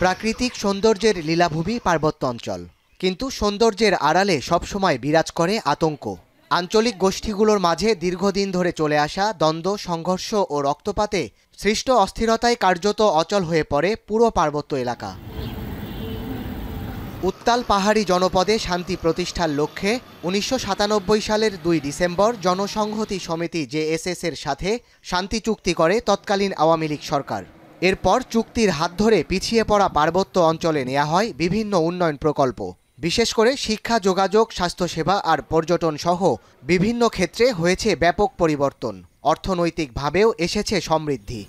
প্রাকৃতিক সৌন্দর্যের লীলাভূমি পার্বত্য অঞ্চল, কিন্তু সৌন্দর্যের আড়ালে সবসময় বিরাজ করে আতঙ্ক। আঞ্চলিক গোষ্ঠীগুলোর মাঝে দীর্ঘদিন ধরে চলে আসা দ্বন্দ্ব, সংঘর্ষ ও রক্তপাতে সৃষ্ট অস্থিরতায় কার্যত অচল হয়ে পড়ে পুরো পার্বত্য এলাকা। উত্তাল পাহাড়ি জনপদে শান্তি প্রতিষ্ঠার লক্ষ্যে ১৯৯৭ সালের ২ ডিসেম্বর জনসংহতি সমিতি জেএসএস এর সাথে শান্তি চুক্তি করে তৎকালীন আওয়ামী লীগ সরকার। এরপর চুক্তির হাত ধরে পিছিয়ে পড়া পার্বত্য অঞ্চলে নেওয়া হয় বিভিন্ন উন্নয়ন প্রকল্প। বিশেষ করে শিক্ষা, যোগাযোগ, স্বাস্থ্যসেবা আর পর্যটন সহ বিভিন্ন ক্ষেত্রে হয়েছে ব্যাপক পরিবর্তন। অর্থনৈতিকভাবেও এসেছে সমৃদ্ধি।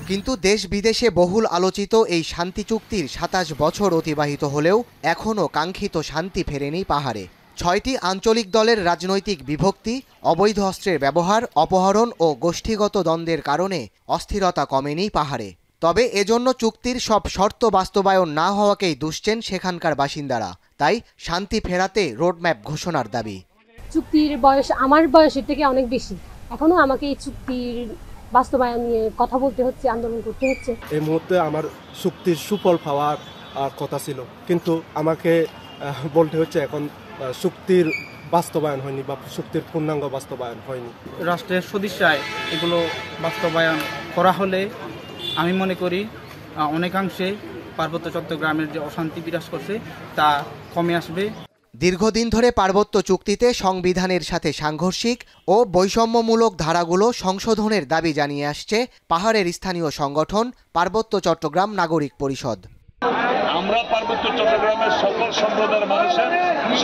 কিন্তু দেশ বিদেশে বহুল আলোচিত এই শান্তি চুক্তির ২৭ বছর অতিবাহিত হলেও এখনও কাঙ্ক্ষিত শান্তি ফেরেনি পাহাড়ে। ৬টি আঞ্চলিক দলের রাজনৈতিক বিভক্তি, অবৈধ অস্ত্রের ব্যবহার, অপহরণ ও গোষ্ঠীগত দ্বন্দ্বের কারণে অস্থিরতা কমেনি পাহাড়ে। তবে এজন্য চুক্তির সব শর্ত বাস্তবায়ন না হওয়াকেই দুষছেন সেখানকার বাসিন্দারা। তাই শান্তি ফেরাতে রোডম্যাপ ঘোষণার দাবি। চুক্তির বয়স আমার বয়সের থেকে অনেক বেশি, এখনো আমাকে এই চুক্তির বাস্তবায়ন নিয়ে কথা বলতে হচ্ছে, আন্দোলন করতে হচ্ছে। এই মুহূর্তে আমার চুক্তির সুফল পাওয়ার কথা ছিল, কিন্তু আমাকে বলতে হচ্ছে এখন চুক্তির বাস্তবায়ন হয়নি বা চুক্তির পূর্ণাঙ্গ বাস্তবায়ন হয়নি। রাষ্ট্রের সদিচ্ছায় এগুলো বাস্তবায়ন করা হলে আমি মনে করি অনেকাংশে পার্বত্য চট্টগ্রামের যে অশান্তি বিরাজ করছে তা কমে আসবে। দীর্ঘদিন ধরে পার্বত্য চুক্তিতে সংবিধানের সাথে সাংঘর্ষিক ও বৈষম্যমূলক ধারাগুলো সংশোধনের দাবি জানিয়ে আসছে পাহাড়ের স্থানীয় সংগঠন পার্বত্য চট্টগ্রাম নাগরিক পরিষদ। আমরা পার্বত্য চট্টগ্রামের সকল সম্প্রদায়ের মানুষের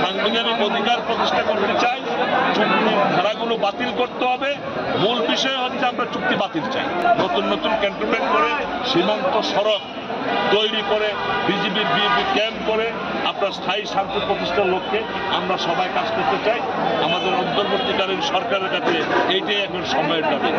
সাংবিধানিক অধিকার প্রতিষ্ঠা করতে চাই। চুক্তির ধারাগুলো বাতিল করতে হবে। মূল বিষয় হচ্ছে আমরা চুক্তি বাতিল চাই। নতুন নতুন ক্যান্টনমেন্ট করে, সীমান্ত সড়ক তৈরি করে, বিজিবির বিএপি ক্যাম্প করে আপনার স্থায়ী শান্তি প্রতিষ্ঠার লক্ষ্যে আমরা সবাই কাজ করতে চাই। আমাদের অন্তর্বর্তীকালীন সরকারের কাছে এইটাই এখন সময়ের দাবি।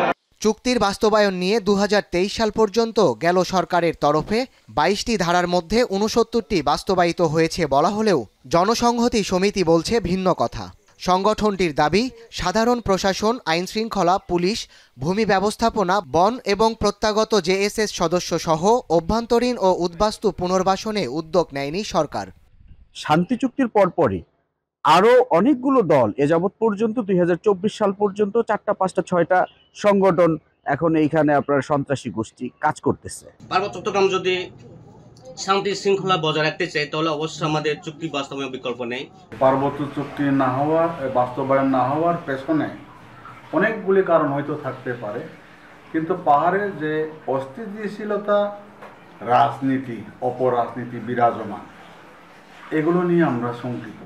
চুক্তির বাস্তবায়ন নিয়ে ২০২৩ সাল পর্যন্ত গেল সরকারের তরফে ২২টি ধারার মধ্যে ৬৯টি বাস্তবায়িত হয়েছে বলা হলেও জনসংহতি সমিতি বলছে ভিন্ন কথা। সংগঠনটির দাবি, সাধারণ প্রশাসন, আইনশৃঙ্খলা, পুলিশ, ভূমি ব্যবস্থাপনা, বন এবং প্রত্যাগত জেএসএস সদস্য সহ অভ্যন্তরীণ ও উদ্বাস্তু পুনর্বাসনে উদ্যোগ নেয়নি সরকার। শান্তি চুক্তির পরপরই আরো অনেকগুলো দল এ যাবৎ পর্যন্ত ২০২৪ সাল পর্যন্ত ৪টা, ৫টা, ৬টা সংগঠন এখন এইখানে আপনার সন্ত্রাসী গোষ্ঠী কাজ করতেছে। পার্বত্য চট্টগ্রাম যদি শান্তি শৃঙ্খলা বজায় রাখতে চাই তাহলে অবশ্যই আমাদের চুক্তি বাস্তবায়নের বিকল্প নেই। পার্বত্য চুক্তি না হওয়ার, বাস্তবায়ন না হওয়ার পেছনে অনেকগুলি কারণ হয়তো থাকতে পারে, কিন্তু পাহাড়ে যে অস্থিতিশীলতা, রাজনীতি, অপরাজনীতি বিরাজমান, এগুলো নিয়ে আমরা শঙ্কিত।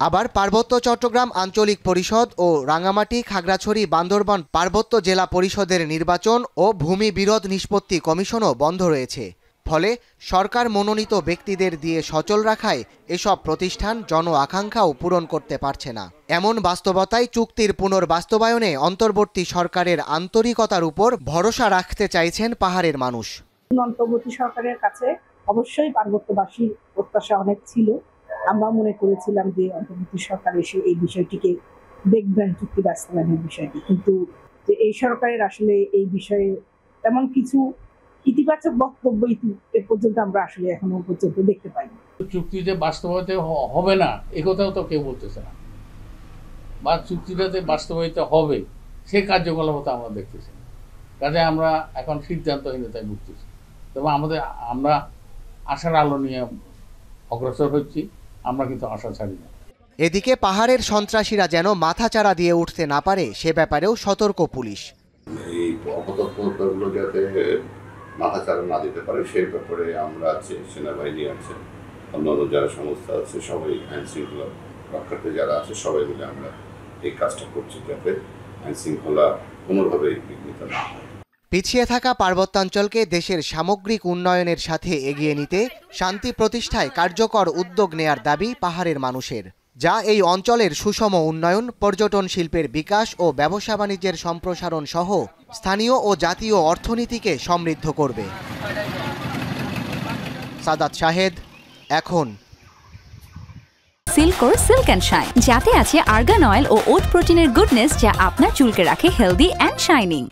আবার পার্বত্য চট্টগ্রাম আঞ্চলিক পরিষদ ও রাঙামাটি, খাগড়াছড়ি, বান্দরবান পার্বত্য জেলা পরিষদের নির্বাচন ও ভূমি বিরোধ নিষ্পত্তি কমিশনও বন্ধ রয়েছে। ফলে সরকার মনোনীত ব্যক্তিদের দিয়ে সচল রাখায় এসব প্রতিষ্ঠান জন আকাঙ্ক্ষাও পূরণ করতে পারছে না। এমন বাস্তবতায় চুক্তির পুনর্বাস্তবায়নে অন্তর্বর্তী সরকারের আন্তরিকতার উপর ভরসা রাখতে চাইছেন পাহাড়ের মানুষ। অন্তর্বর্তী সরকারের কাছে অবশ্যই পার্বত্যবাসীর প্রত্যাশা অনেক ছিল। আমরা মনে করেছিলাম যে অন্তর্বর্তী সরকার এসে এই বিষয়টিকে দেখবেন, চুক্তি বাস্তবায়নের বিষয়টি, কিন্তু যে এই সরকারের আসলে এই বিষয়ে তেমন কিছু ইতিবাচক বক্তব্য এ পর্যন্ত আমরা আসলে এখনো পর্যন্ত দেখতে পাইনি। চুক্তিতে বাস্তবায়িত হবে না এ কথাও তো কেউ বলতেছে না, বা চুক্তিটাতে বাস্তবায়িত হবে সে কার্যকলাপ আমরা দেখতেছি। কাজে আমরা এখন সিদ্ধান্তহীনতায় ভুগতেছি। তবে আমরা আশার আলো নিয়ে অগ্রসর হচ্ছি, আমরা কিন্তু আশা ছাড়ি না। এদিকে পাহাড়ের সন্ত্রাসীরা যেন মাথাচাড়া দিয়ে উঠতে না পারে সে ব্যাপারেও সতর্ক পুলিশ। এই অপতৎপরগুলো যাতে মাথাচাড়া না দিতে পারে সেই ব্যাপারে আমরা আছি, সেনাবাহিনী আছে, অন্যান্য যারা সংস্থা আছে, সবাই আইন শৃঙ্খলা রক্ষার্থে যারা আছে সবাই মিলে আমরা এই কাজটা করছি যাতে আইন শৃঙ্খলা কোনোভাবেই বিঘ্নিত না হয়। পিছিয়ে থাকা পার্বত্যাঞ্চলকে দেশের সামগ্রিক উন্নয়নের সাথে এগিয়ে নিতে শান্তি প্রতিষ্ঠায় কার্যকর উদ্যোগ নেয়ার দাবি পাহাড়ের মানুষের, যা এই অঞ্চলের সুষম উন্নয়ন, পর্যটন শিল্পের বিকাশ ও ব্যবসা বাণিজ্যের সম্প্রসারণ সহ স্থানীয় ও জাতীয় অর্থনীতিকে সমৃদ্ধ করবে। সাদাত শাহেদ, এখন। সিল্কোর সিল্ক অ্যান্ড শাইন, যাতে আছে আর্গান অয়েল ও ওট প্রোটিনের গুডনেস, যা আপনার চুলকে রাখে হেলদি অ্যান্ড শাইনিং।